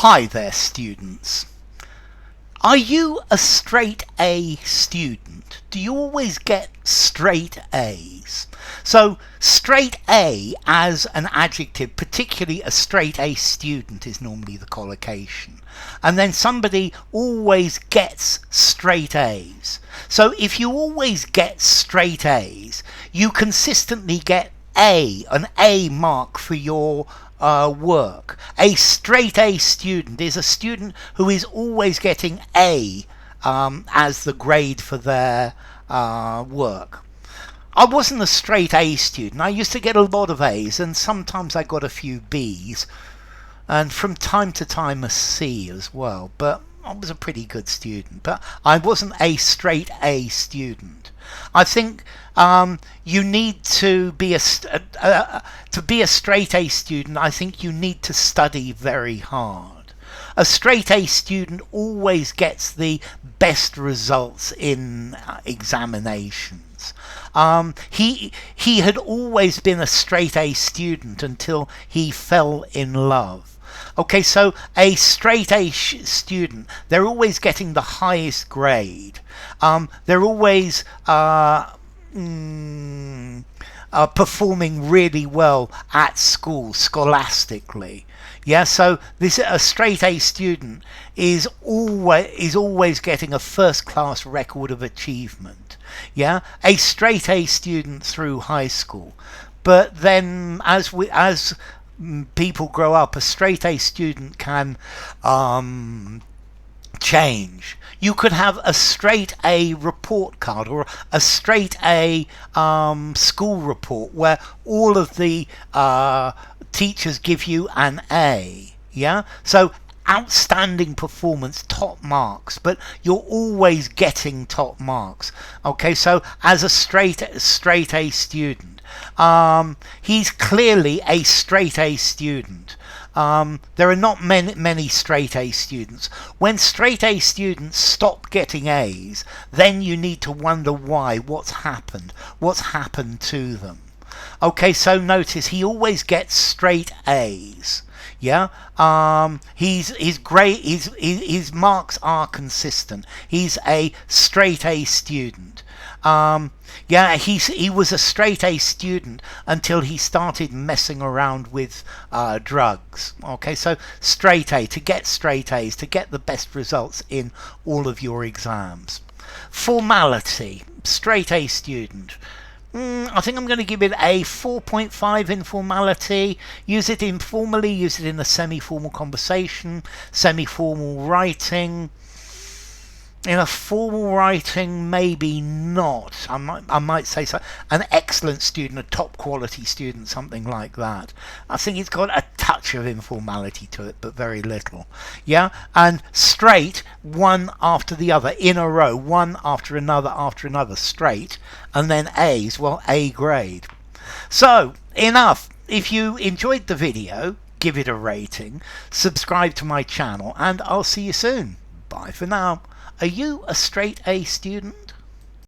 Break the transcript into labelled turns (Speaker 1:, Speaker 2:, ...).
Speaker 1: Hi there, students. Are you a straight A student? Do you always get straight A's? So straight A as an adjective, particularly a straight A student, is normally the collocation. And then somebody always gets straight A's. So if you always get straight A's, you consistently get an A mark for your work. A straight A student is a student who is always getting A as the grade for their work. I wasn't a straight A student. I used to get a lot of A's, and sometimes I got a few B's, and from time to time a C as well, but I was a pretty good student. But I wasn't a straight A student. I think you need to be a straight A student. I think you need to study very hard. A straight A student always gets the best results in examinations. He had always been a straight A student until he fell in love. Okay, so a straight A student, they're always getting the highest grade. They're always performing really well at school, scholastically. Yeah, so a straight A student is always getting a first class record of achievement. Yeah, a straight A student through high school, but then as people grow up, a straight A student can change. You could have a straight A report card or a straight A school report where all of the teachers give you an A. Yeah, so outstanding performance, top marks, but you're always getting top marks. Okay, so as a straight A student, he's clearly a straight A student. There are not many straight A students. When straight A students stop getting A's, then you need to wonder why. What's happened to them? Okay, so notice he always gets straight A's. Yeah, he's great. His marks are consistent. He's a straight A student. Yeah, he was a straight A student until he started messing around with drugs. Okay, so straight A, to get straight A's, to get the best results in all of your exams. Formality, straight A student. I think I'm going to give it a 4.5 in formality. Use it informally, use it in a semi-formal conversation, semi-formal writing. In a formal writing, maybe not. I might say so. An excellent student, a top quality student, something like that. I think it's got a touch of informality to it, but very little. Yeah, and straight, one after the other, in a row, one after another, straight, and then A's, well, A grade. So, enough. If you enjoyed the video, give it a rating, subscribe to my channel, and I'll see you soon. Bye for now. Are you a straight A student?